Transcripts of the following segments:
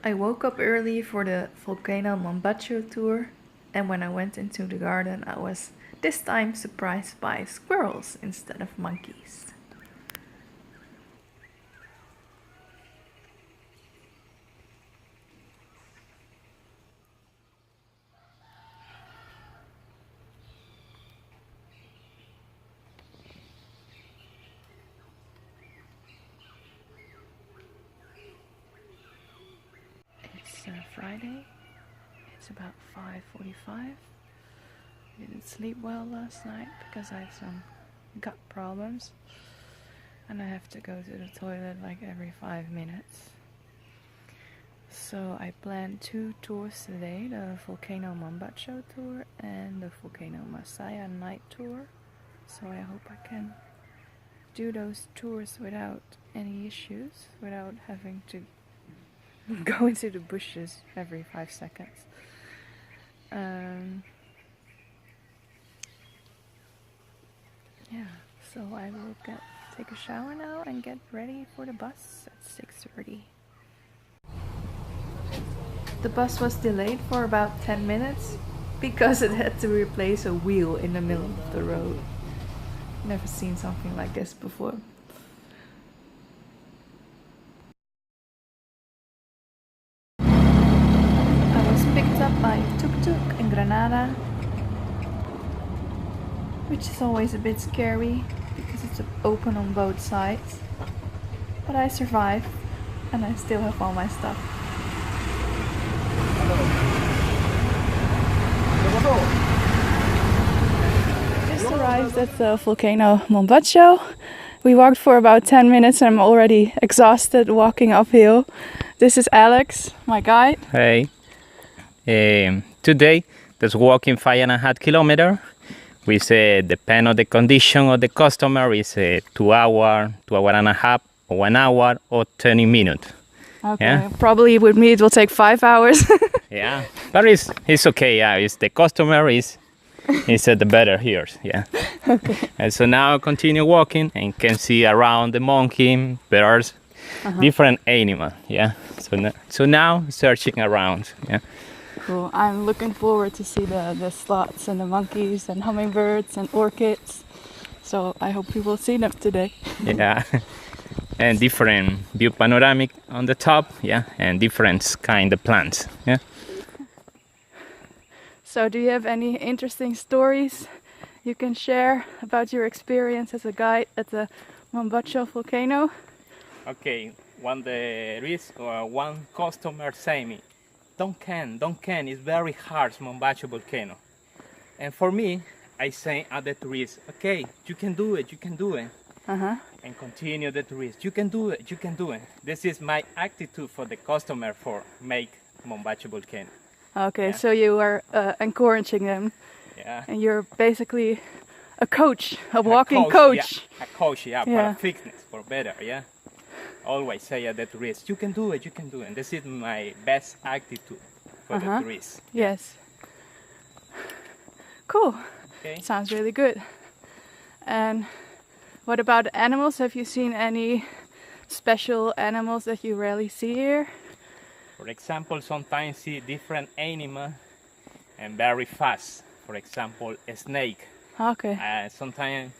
I woke up early for the Volcano Mombacho tour, and when I went into the garden, I was this time surprised by squirrels instead of monkeys. It's Friday. It's about 5:45. I didn't sleep well last night because I have some gut problems, and I have to go to the toilet like every 5 minutes. So I planned 2 tours today, the Volcano Mombacho tour and the Volcano Masaya night tour. So I hope I can do those tours without any issues, without having to go into the bushes every 5 seconds. Yeah, so I will take a shower now and get ready for the bus at 6:30. The bus was delayed for about 10 minutes because it had to replace a wheel in the middle of the road. Never seen something like this before. I was picked up by a tuk-tuk in Granada, which is always a bit scary because it's open on both sides. But I survived and I still have all my stuff. Just arrived at the Volcano Mombacho. We walked for about 10 minutes and I'm already exhausted walking uphill. This is Alex, my guide. Hey. Today, just walking 5.5 kilometers. We say depend on the condition of the customer is 2 hour, 2.5 hours, or 1 hour or 20 minutes. Okay, yeah? Probably with me it will take 5 hours. Yeah, but it's okay. Yeah, it's the customer is the better here. Yeah. Okay. And so now continue walking and can see around the monkey, birds, different animal. Yeah. So now searching around. Yeah. Cool. I'm looking forward to see the sloths and the monkeys and hummingbirds and orchids. So I hope we will see them today. Yeah. And different view panoramic on the top. Yeah. And different kind of plants. Yeah. So do you have any interesting stories you can share about your experience as a guide at the Mombacho volcano? Okay. One customer say me, don't can, it's very harsh Mombacho volcano. And for me, I say at the tourist, okay, you can do it. And continue the tourist, you can do it. This is my attitude for the customer for make Mombacho volcano. Okay, Yeah. so you are encouraging them. Yeah. And you're basically a coach, a walking coach. Yeah, a coach, yeah, Yeah. for fitness, for better, yeah. Always say at the tourist, you can do it. And this is my best attitude for the tourist. Yes. Cool. Okay. Sounds really good. And what about animals? Have you seen any special animals that you rarely see here? For example, sometimes see different animal and very fast. For example, a snake. Okay. Sometimes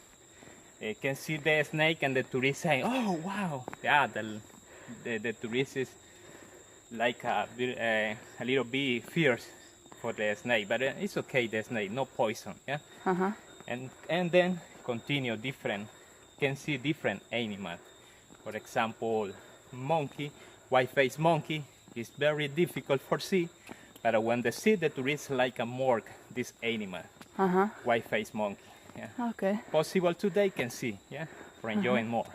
you can see the snake and the tourist say, oh wow, yeah, the tourist is like a little bit fierce for the snake, but it's okay, the snake, no poison, yeah. And then continue different, can see different animal. For example, monkey, white-faced monkey is very difficult for see, but when they see the tourist like a morgue, this animal, white-faced monkey. Yeah. Okay. Possible today can see, yeah, for enjoying more.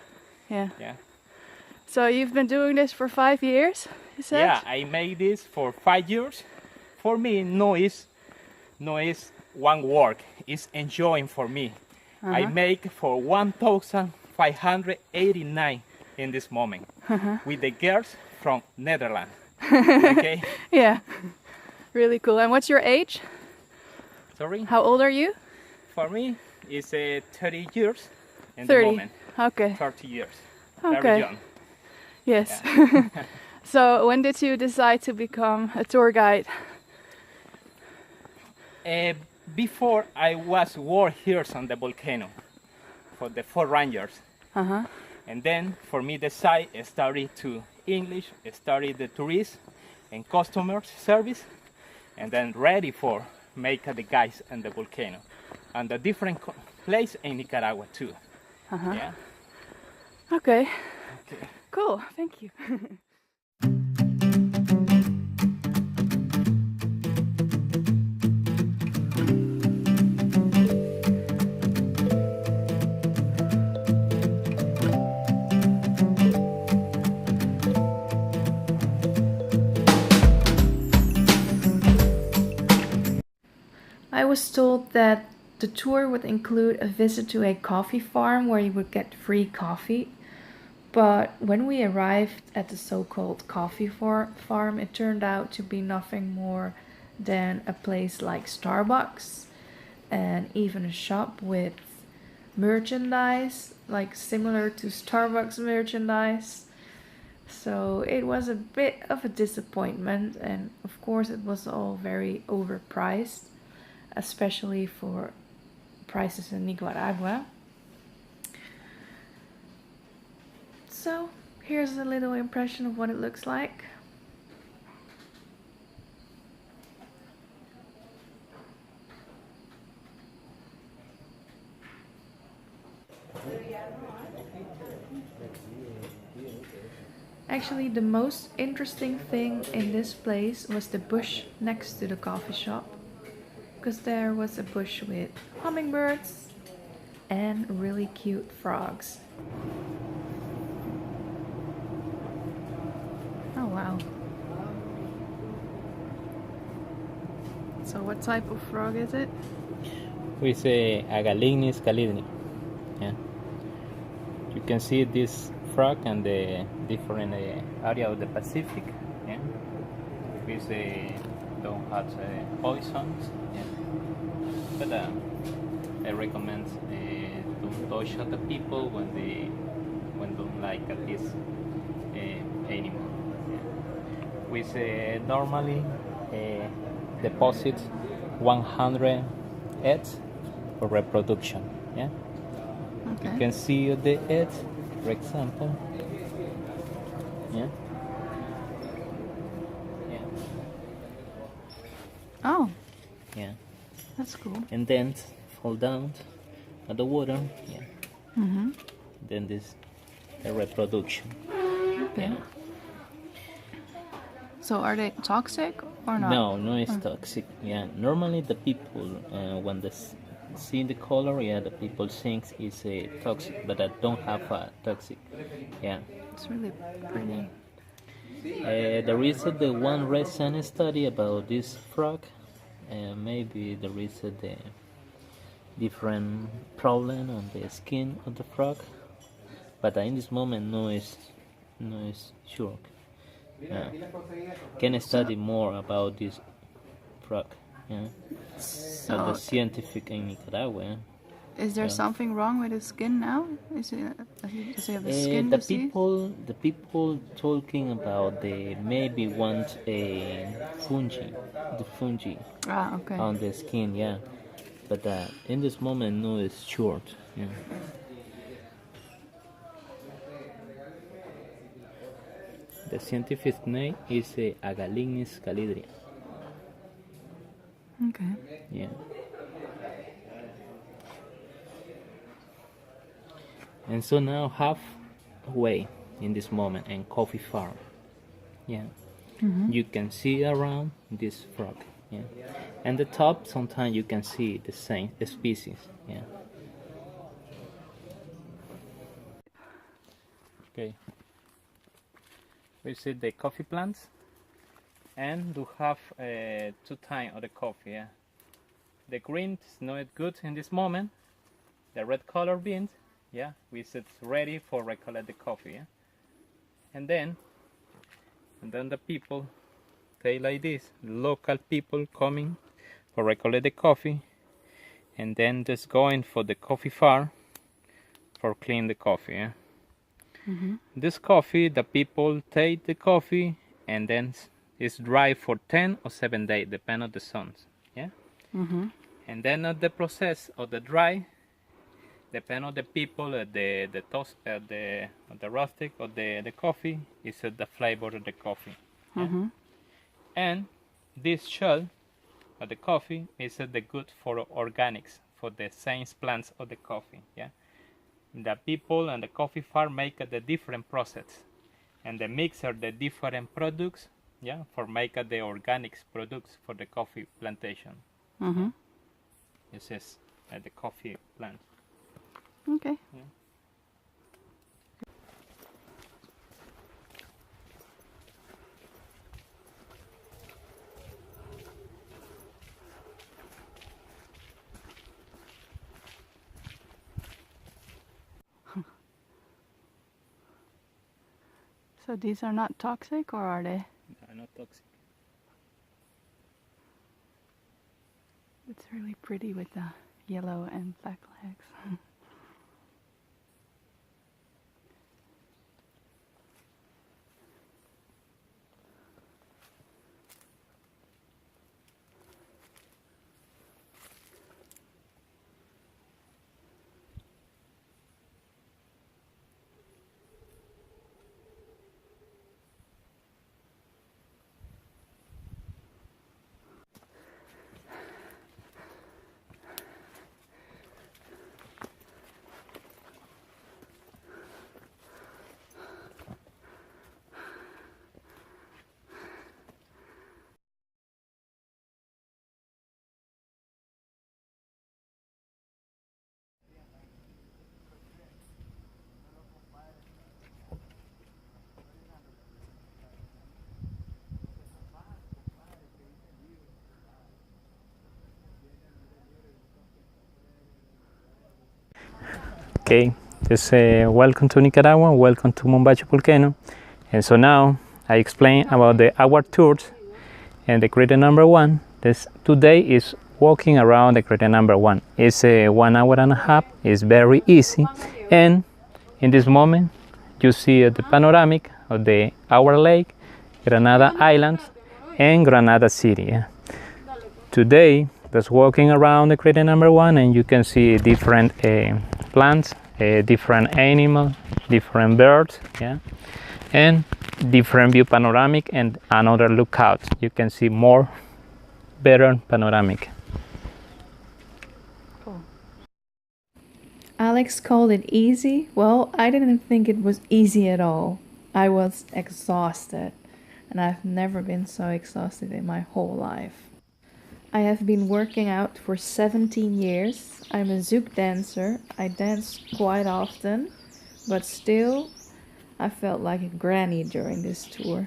Yeah. Yeah. So you've been doing this for 5 years, you said? Yeah, I made this for 5 years. For me, no is one work. It's enjoying for me. I make for 1,589 in this moment with the girls from Netherlands. Okay. Yeah. Really cool. And what's your age? Sorry. How old are you? For me, it's 30 years in 30. the moment. Okay. 30 years. Okay. Very young. Yes. So when did you decide to become a tour guide? Before I was work here on the volcano for the 4 rangers. And then for me the site started to English, started the tourist and customer service, and then ready for make the guides and the volcano and the different place in Nicaragua too. Yeah. Okay. Cool. Thank you. I was told that the tour would include a visit to a coffee farm where you would get free coffee. But when we arrived at the so-called coffee farm, it turned out to be nothing more than a place like Starbucks and even a shop with merchandise, like similar to Starbucks merchandise. So it was a bit of a disappointment, and of course it was all very overpriced, especially for prices in Nicaragua. So here's a little impression of what it looks like. Actually, the most interesting thing in this place was the bush next to the coffee shop, because there was a bush with hummingbirds and really cute frogs. Oh wow. So what type of frog is it? We say Agalignis calidri. Yeah. You can see this frog and the different area of the Pacific. Yeah. We say don't have poisons. Yeah. But I recommend don't touch the people when don't like this animal. Yeah. We say normally deposit 100 eggs for reproduction. Yeah. Okay. You can see the eggs, for example. Yeah. Yeah. Oh, Yeah. that's cool. And then fall down at the water. Yeah. Then this the reproduction. Okay. Yeah. So are they toxic or not? No, it's toxic. Yeah. Normally the people when they see the color, yeah, the people think it's toxic, but I don't have a toxic. Yeah. It's really pretty. There is the one recent study about this frog. Maybe there is the different problem on the skin of the frog, but in this moment no is sure. Can study more about this frog. Yeah. So The scientific in Nicaragua. is there Yeah. something wrong with his skin now? Does he have a skin The disease? people talking about they maybe want a fungi Ah, okay. on the skin, yeah. But in this moment, no, it's short. Yeah. The scientific name is Agalignis calidri. Okay. Yeah. And so now halfway in this moment in coffee farm. Yeah. You can see around this frog. Yeah. And the top sometimes you can see the same species. Yeah. Okay. We see the coffee plants and do have 2 types of the coffee. Yeah. The green is not good in this moment. The red color beans, yeah, we set ready for recollect the coffee. Yeah. And then the people take like this, local people coming for recollect the coffee, and then just going for the coffee farm for clean the coffee. Yeah. This coffee, the people take the coffee and then it's dry for 10 or 7 days, depending on the sun. Yeah. And then the process of the dry, depend on the people, the toast, the rustic or the coffee is the flavor of the coffee. Yeah? And this shell of the coffee is the good for organics, for the same plants of the coffee. Yeah, the people and the coffee farm make the different process, and the mixer the different products. Yeah, for make the organics products for the coffee plantation. Yeah? This is the coffee plant. Okay. Yeah. So these are not toxic, or are they? Not toxic. It's really pretty with the yellow and black legs. Okay, just welcome to Nicaragua, welcome to Mombacho Volcano. And so now I explain about the hour tours and the crater number 1. Today is walking around the crater number 1. It's 1 hour and a half, it's very easy. And in this moment you see the panoramic of the Our Lake, Granada Islands and Granada City. Yeah. Today just walking around the crater number 1, and you can see different plants, different animals, different birds, yeah, and different view panoramic and another lookout. You can see more better panoramic. Cool. Alex called it easy. Well, I didn't think it was easy at all. I was exhausted, and I've never been so exhausted in my whole life. I have been working out for 17 years. I'm a zouk dancer. I dance quite often, but still, I felt like a granny during this tour.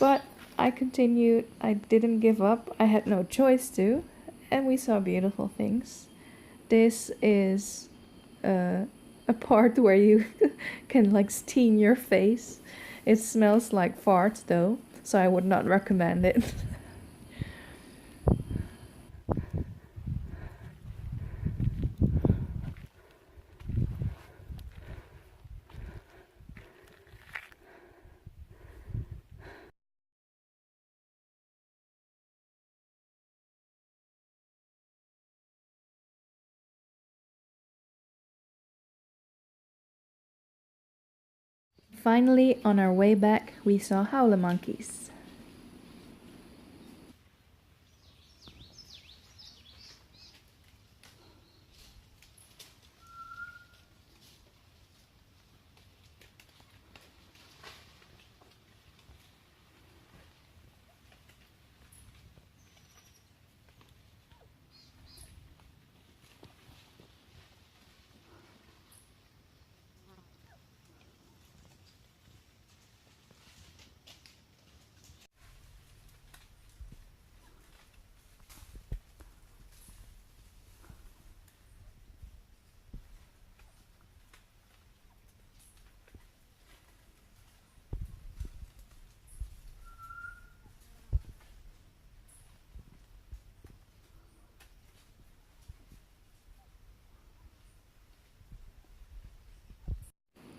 But I continued. I didn't give up. I had no choice to, and we saw beautiful things. This is a part where you can like steam your face. It smells like farts though, so I would not recommend it. Finally, on our way back, we saw howler monkeys.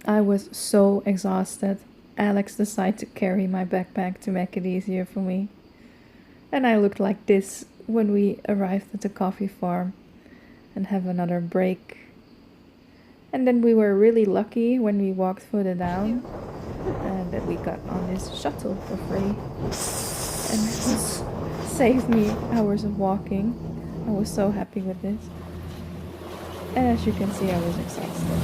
I was so exhausted. Alex decided to carry my backpack to make it easier for me. And I looked like this when we arrived at the coffee farm and have another break. And then we were really lucky when we walked further down and that we got on this shuttle for free. And this saved me hours of walking. I was so happy with this. And as you can see, I was exhausted.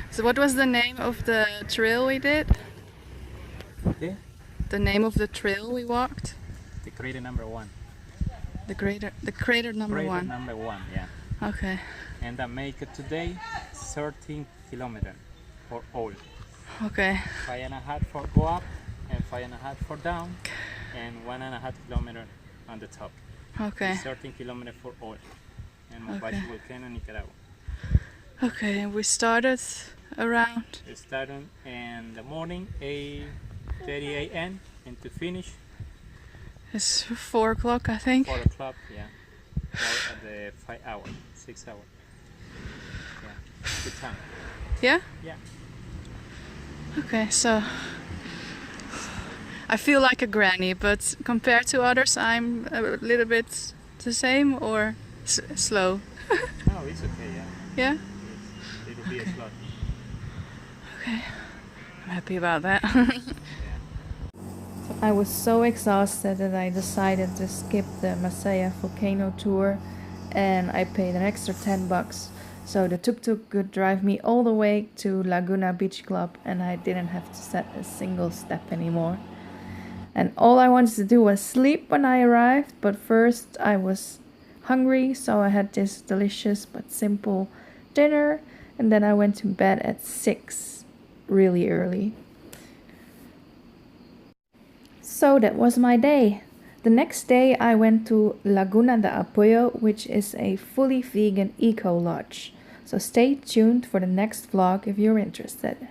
So what was the name of the trail we did? The name of the trail we walked? The crater number 1. The crater number Crater 1. number 1, yeah. Okay. And I make it today 13 kilometers for all. Okay. 5.5 for go up and 5.5 for down, and 1.5 kilometers on the top. Okay. 13 kilometers for all. And Mombacho Volcano, Nicaragua. Okay, we started around. We started in the morning 8:30 a.m. and to finish It's 4 o'clock, I think. 4 o'clock, yeah. For the 5 hours, 6 hours. Yeah, good time. Yeah? Yeah. Okay, so I feel like a granny, but compared to others, I'm a little bit the same or slow. No, it's okay, yeah. Yeah? It'll be a slot. Okay, I'm happy about that. I was so exhausted that I decided to skip the Masaya volcano tour, and I paid an extra $10 so the tuk-tuk could drive me all the way to Laguna Beach Club and I didn't have to set a single step anymore. And all I wanted to do was sleep when I arrived, but first I was hungry, so I had this delicious but simple dinner, and then I went to bed at 6, really early. So that was my day. The next day I went to Laguna de Apoyo, which is a fully vegan eco lodge. So stay tuned for the next vlog if you're interested.